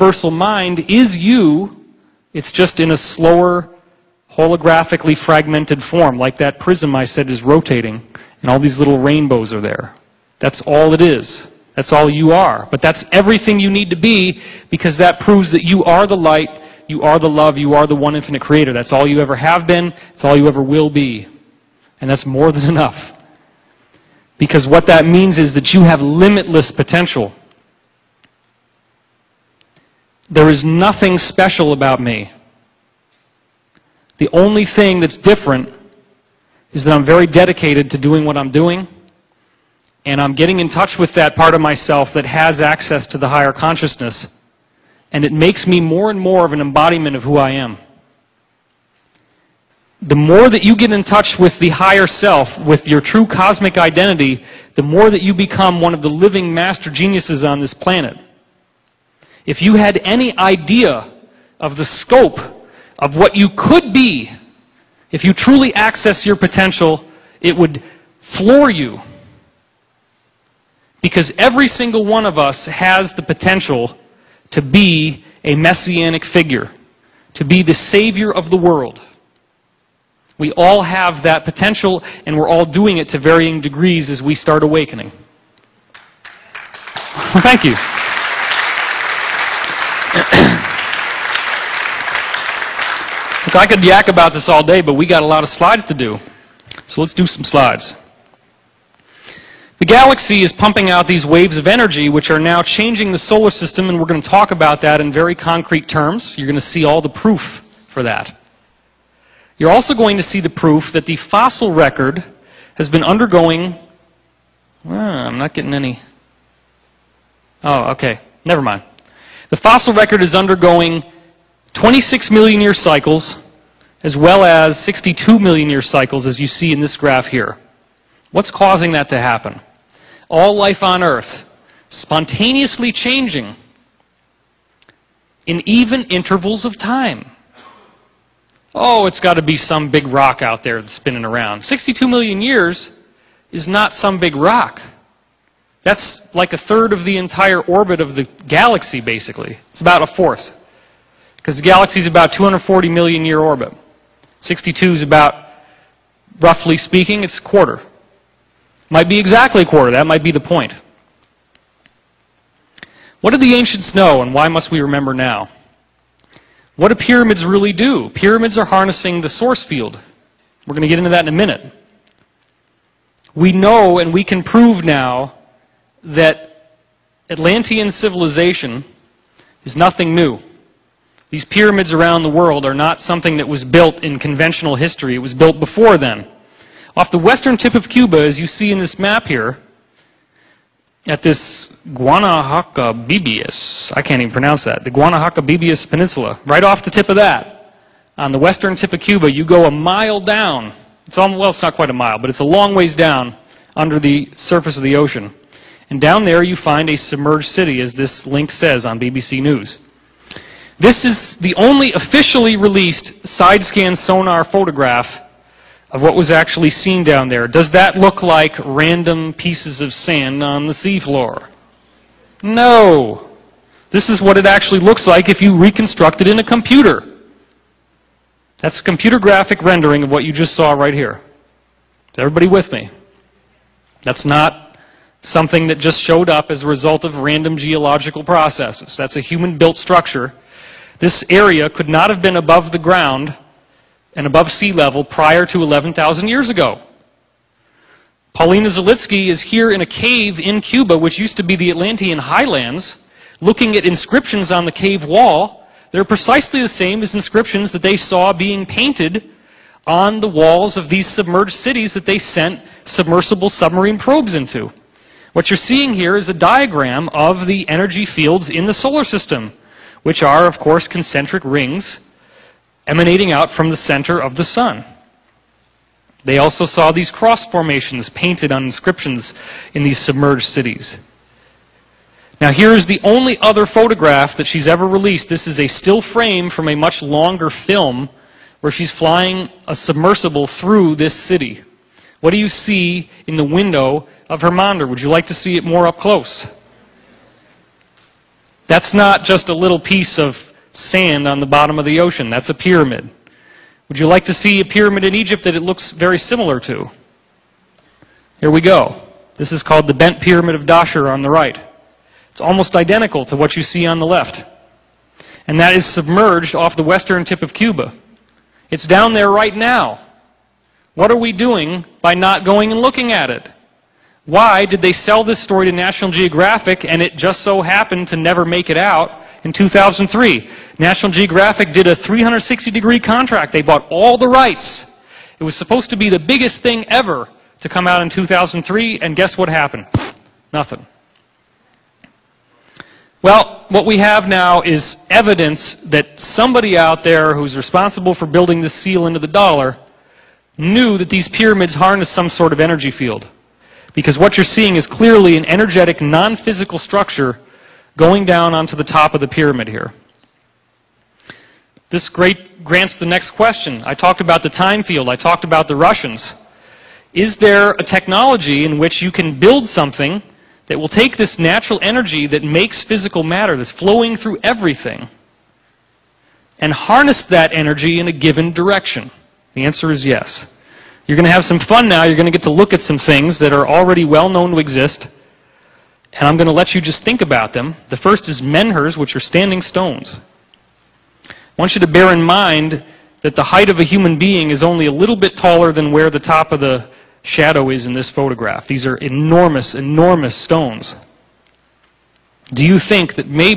universal mind is you. It's just in a slower, holographically fragmented form, like that prism I said is rotating, and all these little rainbows are there. That's all it is. That's all you are. But that's everything you need to be, because that proves that you are the light, you are the love, you are the one infinite creator. That's all you ever have been, it's all you ever will be. And that's more than enough. Because what that means is that you have limitless potential. There is nothing special about me. The only thing that's different is that I'm very dedicated to doing what I'm doing, and I'm getting in touch with that part of myself that has access to the higher consciousness, and it makes me more and more of an embodiment of who I am. The more that you get in touch with the higher self, with your true cosmic identity, the more that you become one of the living master geniuses on this planet. If you had any idea of the scope of what you could be, if you truly access your potential, it would floor you. Because every single one of us has the potential to be a messianic figure, to be the savior of the world. We all have that potential, and we're all doing it to varying degrees as we start awakening. Well, thank you. Look, I could yak about this all day, but we got a lot of slides to do. So let's do some slides. The galaxy is pumping out these waves of energy which are now changing the solar system, and we're going to talk about that in very concrete terms. You're going to see all the proof for that. You're also going to see the proof that the fossil record has been undergoing... I'm not getting any... Oh, okay. Never mind. The fossil record is undergoing 26 million year cycles, as well as 62 million year cycles, as you see in this graph here. What's causing that to happen? All life on Earth spontaneously changing in even intervals of time. Oh, it's got to be some big rock out there that's spinning around. 62 million years is not some big rock. That's like a third of the entire orbit of the galaxy, basically. It's about a fourth. Because the galaxy is about 240 million year orbit. 62 is about, roughly speaking, it's a quarter. Might be exactly a quarter. That might be the point. What did the ancients know, and why must we remember now? What do pyramids really do? Pyramids are harnessing the source field. We're going to get into that in a minute. We know, and we can prove now, that Atlantean civilization is nothing new. These pyramids around the world are not something that was built in conventional history. It was built before then. Off the western tip of Cuba, as you see in this map here, at this Guanacabibias, I can't even pronounce that, the Guanacabibias Peninsula, right off the tip of that, on the western tip of Cuba, you go a mile down. Well, it's not quite a mile, but it's a long ways down under the surface of the ocean. And down there you find a submerged city, as this link says on BBC News. This is the only officially released side-scan sonar photograph of what was actually seen down there. Does that look like random pieces of sand on the seafloor? No. This is what it actually looks like if you reconstruct it in a computer. That's a computer graphic rendering of what you just saw right here. Is everybody with me? That's not something that just showed up as a result of random geological processes. That's a human-built structure. This area could not have been above the ground and above sea level prior to 11,000 years ago. Paulina Zalitsky is here in a cave in Cuba, which used to be the Atlantean highlands, looking at inscriptions on the cave wall. They're precisely the same as inscriptions that they saw being painted on the walls of these submerged cities that they sent submersible submarine probes into. What you're seeing here is a diagram of the energy fields in the solar system, which are, of course, concentric rings emanating out from the center of the sun. They also saw these cross formations painted on inscriptions in these submerged cities. Now here is the only other photograph that she's ever released. This is a still frame from a much longer film where she's flying a submersible through this city. What do you see in the window of Hermander? Would you like to see it more up close? That's not just a little piece of sand on the bottom of the ocean. That's a pyramid. Would you like to see a pyramid in Egypt that it looks very similar to? Here we go. This is called the Bent Pyramid of Dashur on the right. It's almost identical to what you see on the left. And that is submerged off the western tip of Cuba. It's down there right now. What are we doing by not going and looking at it? Why did they sell this story to National Geographic and it just so happened to never make it out in 2003? National Geographic did a 360-degree contract. They bought all the rights. It was supposed to be the biggest thing ever to come out in 2003, and guess what happened? Nothing. Well, what we have now is evidence that somebody out there who's responsible for building this seal into the dollar knew that these pyramids harness some sort of energy field. Because what you're seeing is clearly an energetic, non-physical structure going down onto the top of the pyramid here. This grants the next question. I talked about the time field. I talked about the Russians. Is there a technology in which you can build something that will take this natural energy that makes physical matter, that's flowing through everything, and harness that energy in a given direction? The answer is yes. You're going to have some fun now. You're going to get to look at some things that are already well known to exist, and I'm going to let you just think about them. The first is menhirs, which are standing stones. I want you to bear in mind that the height of a human being is only a little bit taller than where the top of the shadow is in this photograph. These are enormous, enormous stones. Do you think that maybe